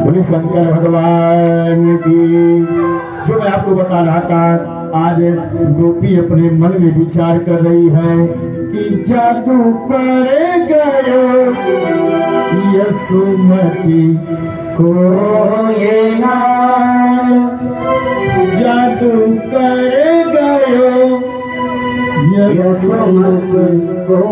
बोले शंकर भगवान की। जो मैं आपको बता रहा था, आज गोपी अपने मन में विचार कर रही है कि जादू करे गयो यशोमती को ये लाल, जादू करे गयो यशोमती को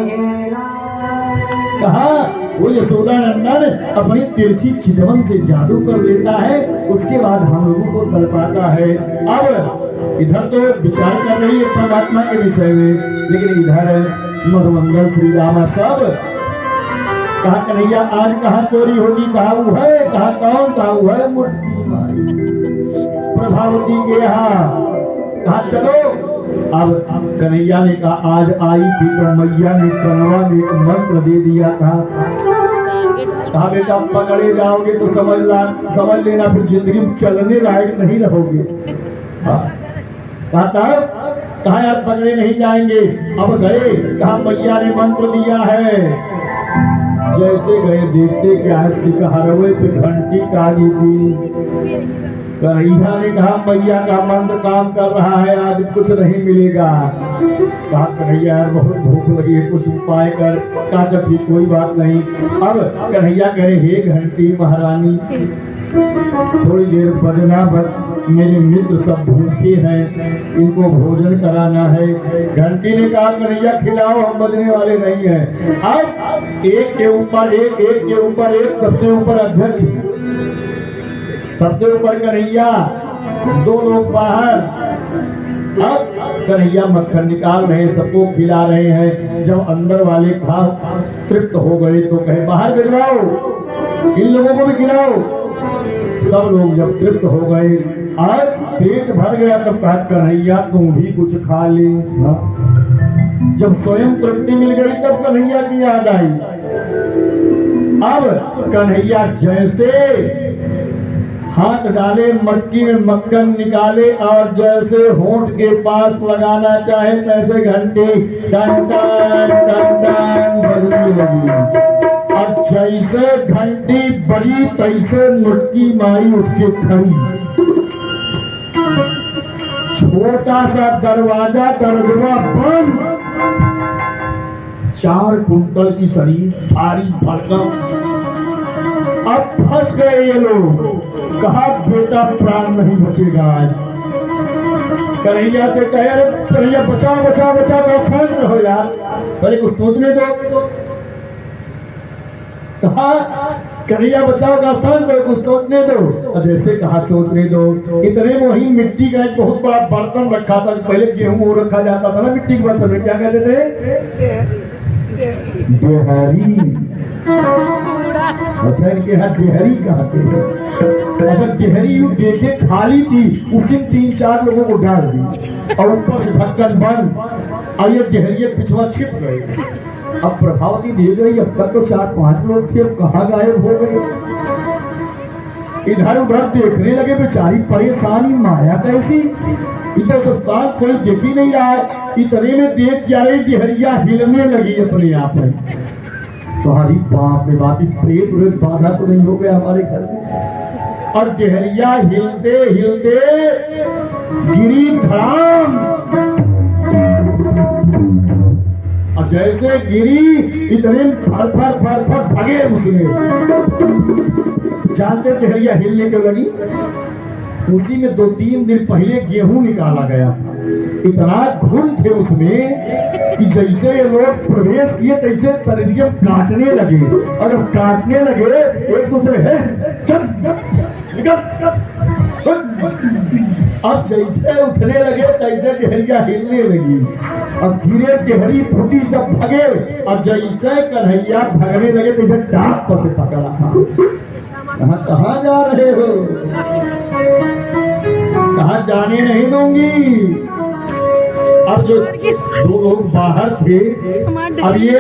ये लाल। कहा वो यशोदा नंदन अपनी तिरछी चितवन से जादू कर देता है, उसके बाद हम लोगों को तड़पाता है। अब इधर तो विचार कर रही है परमात्मा के विषय में, लेकिन इधर मधुमंगल श्री रामा सब कहा कन्हैया आज कहाँ चोरी होगी, कहा वो है, कहा कौन, कहा वो है मुट्ठी माई प्रभावती के यहाँ, कहा चलो। अब कन्हैया ने कहा आज आई थी तो मैया ने कनवा में एक मंत्र दे दिया था, कहा बेटा पकड़े जाओगे तो समझ लेना फिर जिंदगी में चलने लायक नहीं रहोगे। कहा कहा यार पकड़े नहीं जाएंगे। अब गए, कहा मैया ने मंत्र दिया है। जैसे गए देखते क्या सिकहरवे पे घंटी टांगी थी। कन्हैया ने कहा मैया का मंत्र काम कर रहा है, आज कुछ नहीं मिलेगा। कहा कन्हैया यार बहुत भूख लगी है, कुछ उपाय कर। कहा चल ठीक कोई बात नहीं। अब कन्हैया कहे हे घंटी महारानी थोड़ी देर बजना, मेरे मित्र सब भूखे हैं, इनको भोजन कराना है। घंटी ने कहा कन्हैया खिलाओ, हम बजने वाले नहीं हैं। अब एक के ऊपर एक, एक के ऊपर एक, सबसे ऊपर अध्यक्ष, सबसे ऊपर कन्हैया, दो लोग बाहर। अब कन्हैया मक्खन निकाल रहे, सबको खिला रहे हैं। जब अंदर वाले खा तृप्त हो गए तो कहे बाहर भिजवाओ, इन लोगों को भी खिलाओ। सब लोग जब तृप्त हो गए और पेट भर गया तब कहा कन्हैया तुम भी कुछ खा ले। जब स्वयं तृप्ति मिल गई तब कन्हैया की याद आई। अब कन्हैया जैसे हाथ डाले मटकी में मक्खन निकाले और जैसे होंठ के पास लगाना चाहे तैसे घंटी टन टन टन टन बजने लगी। और जैसे घंटी बजी तैसे मुटकी माई उठ के खड़ी। छोटा सा दरवाजा दरगवा बंद। 4 कुंटल की शरीर भारी भरकम। अब फंस गए ये लोग। कहा बेटा प्राण नहीं बचेगा आज। कन्हैया से कहे अरे कन्हैया बचाओ बचाओ बचाओ, शांत रहो यार, पहले कुछ सोचने दो। कहा कन्हैया बचाओ का शांत रहो, कुछ सोचने दो। और जैसे कहा सोचने दो, इतने में वही मिट्टी का एक बहुत बड़ा बर्तन रखा था। पहले गेहूं रखा जाता था ना मिट्टी के बर्तन में, क्या कहते थे? डेहरी। अच्छा इनके यहाँ डेहरी कहते हैं। अच्छा डेहरी देखे खाली थी, उसी 3-4 लोगों को डाल दी और ऊपर से ढक्कन बंद। और ये डेहरी पिछवा छिप गए। अब प्रभावती दे गई। अब तक तो 4-5 लोग थे, अब कहाँ गायब हो गए। इधर उधर देखने लगे, बेचारी परेशानी, माया कैसी। इधर सब साथ कोई देख ही नहीं रहा है। इतने में देख क्या रही डेहरिया हिलने लगी अपने आप में। तो हरी बाप रे बाप, प्रेत व्रेत बाधा तो नहीं हो गया हमारे घर में। और डेहरिया हिलते हिलते गिरी धड़ाम। और जैसे गिरी इतने फर फर फर फर भगे उसने। जानते डेहरिया हिलने क्यों लगी? उसी में 2-3 दिन पहले गेहूं निकाला गया था। इतना घुन थे उसमें कि जैसे ये लोग प्रवेश किए तैसे शरीर काटने लगे। और जब काटने लगे एक दूसरे है अब जैसे उठने लगे तैसे डेहरिया हिलने लगी। अब धीरे डेहरी फूटी, सब भगे। और जैसे कन्हैया भगने लगे तैसे डाक पर से पकड़ा। कहाँ जा रहे हो? कहा जाने नहीं दूंगी। अब जो 2 लोग बाहर थे, अब ये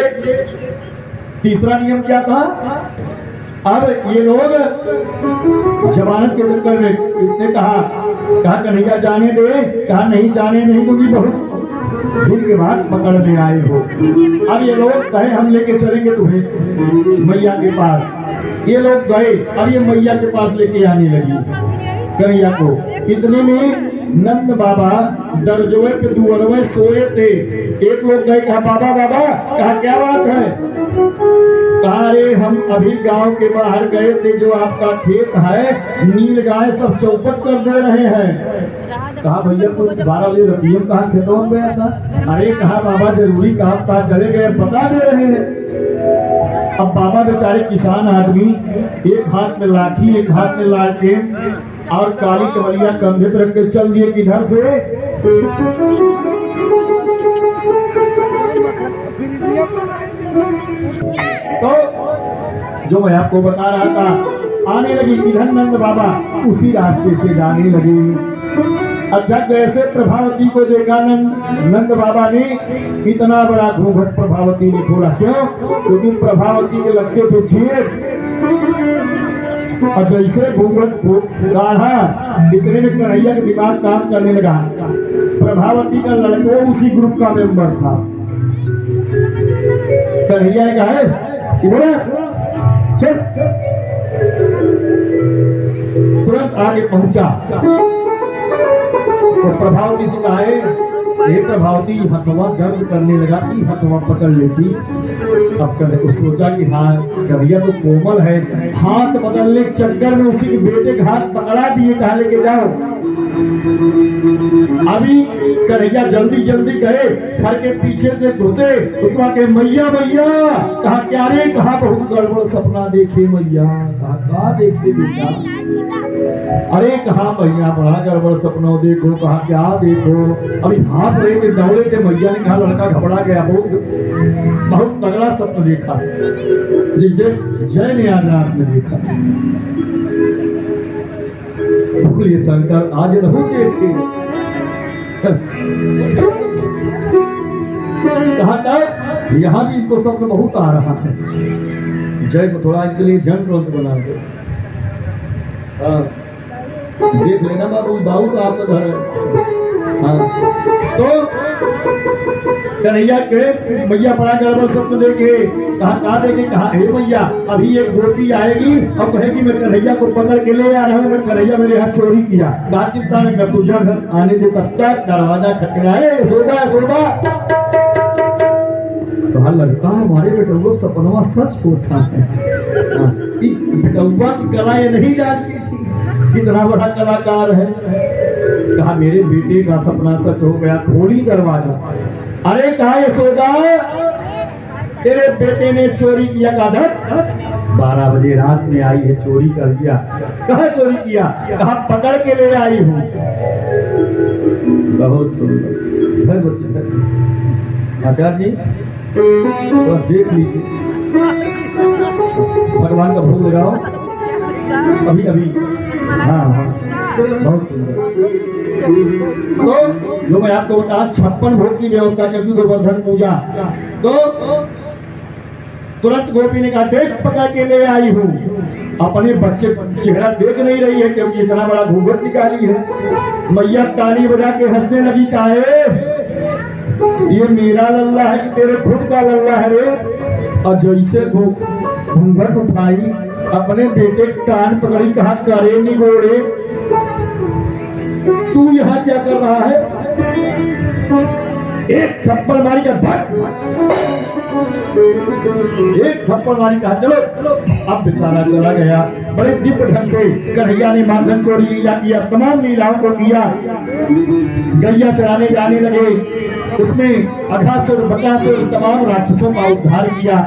तीसरा नियम क्या था? अब ये लोग जमानत के चक्कर में इसने कहा कन्हैया जाने दे। कहा नहीं जाने नहीं दूंगी, बहुत दिन के बाद पकड़ में आए हो। अब ये लोग कहे हम लेके चलेंगे तुम्हें मैया के पास। ये लोग गए, अब ये मैया के पास लेके आने लगी कन्हैया को। इतने में नंद बाबा दरजोए पे दुअरवे सोए थे। एक लोग गए, कहा बाबा बाबा, कहा क्या बात है? कहा अरे हम अभी गांव के बाहर गए थे, जो आपका खेत है नील गाय सब चौपट कर दे रहे हैं। कहा भैया तो 12 बजे रतिया में कहा खेतों में गया था? अरे कहा बाबा जरूरी काम था, चले गए, बता दे रहे हैं। अब बाबा बेचारे किसान आदमी, एक हाथ में लाठी एक हाथ में लालटेन और काली कमरिया कंधे पर रख के चल दिए किधर से। तो जो मैं आपको बता रहा था, आने लगी इधर नंद बाबा उसी रास्ते से जाने लगी। अच्छा, जैसे प्रभावती को देखा नंद बाबा ने, इतना बड़ा घूंघट प्रभावती ने खोला। क्यों? क्योंकि प्रभावती के लगते थे छेद, और जैसे घूंघट को काढ़ा, इतने में कन्हैया का दिमाग काम करने लगा। प्रभावती का लड़का उसी ग्रुप का मेंबर था। कन्हैया ने कहा इधर चल, तुरंत आगे पहुंचा। तो प्रभावती से कहा ये प्रभावती हथवा दर्द करने लगा कि हथवा पकड़ लेती। अब कन्हैया को सोचा कि हाँ कन्हैया तो कोमल है, हाथ बदलने के चक्कर में उसी के बेटे का हाथ पकड़ा दिए, कहा लेके जाओ। अभी कन्हैया जल्दी जल्दी गए, घर के पीछे से घुसे, उसके बाद मैया मैया, कहा क्या रे? कहा बहुत गड़बड़ सपना देखे मैया। कहा देखे बेटा? अरे कहा मैया बड़ा गड़बड़ सपना देखो। कहा क्या देखो? अभी हाथ रहे थे, दौड़े थे, मैया ने कहा लड़का घबरा गया, बहुत तगड़ा सपना देखा, जिसे जय ने आज रात में देखा। बोलिए शंकर आज रहू देखे। कहा तक यहाँ भी इनको स्वप्न बहुत आ रहा है। जय को थोड़ा इनके लिए जन ग्रंथ बना दो। देख लेना बाबू, बाबू साहब का घर है। हाँ, तो कन्हैया के मैया बड़ा गड़बड़ स्वप्न देखे। कहा देखे? कहा हे मैया अभी एक गोपी आएगी और कहेगी मैं कन्हैया को पकड़ के ले आ रहा हूँ, मैं कन्हैया मेरे हाथ चोरी किया। कहा चिंता नहीं, मैं तुझा घर आने दे, तब तक दरवाजा खटखटाए, सोदा सोदा। तो लगता है हमारे बेटुआ सपनवा सच होता है। बेटुआ की कला ये नहीं जानती थी, कितना बड़ा कलाकार है। कहा मेरे बेटे का सपना सच हो गया, खोली दरवाजा। अरे कहा यशोदा तेरे बेटे ने चोरी किया। कहा 12 बजे रात में आई है, चोरी कर दिया। कहा चोरी किया? कहा पकड़ के ले आई हूँ। बहुत सुंदर बच्चे। आचार्य जी तो देख लीजिए, भगवान का भोग लगाओ अभी अभी। हाँ हाँ बहुत सुंदर। तो जो मैं आपको बता 56 भोग की व्यवस्था करती गोवर्धन पूजा। तो तुरंत गोपी ने कहा देख पकड़ के ले आई हूँ। अपने बच्चे चेहरा देख नहीं रही है क्योंकि इतना बड़ा घूंघट निकाली है। मैया ताली बजा के हंसने लगी। कहा ये मेरा लल्ला है कि तेरे खुद का लल्ला है रे? और जैसे घूंघट उठाई, अपने बेटे कान पकड़ी, कहा करे निगोड़े तू यहाँ क्या कर रहा है? एक थप्पड़ मारी का भट, एक थप्पड़ मारी कहा चलो। अब बेचारा चला गया। बड़े दिव्य ढंग से कन्हैया ने माखन चोरी लीला किया, तमाम लीलाओं को किया। गैया चराने जाने लगे, उसमें अघासुर बकासुर तमाम राक्षसों का उद्धार किया।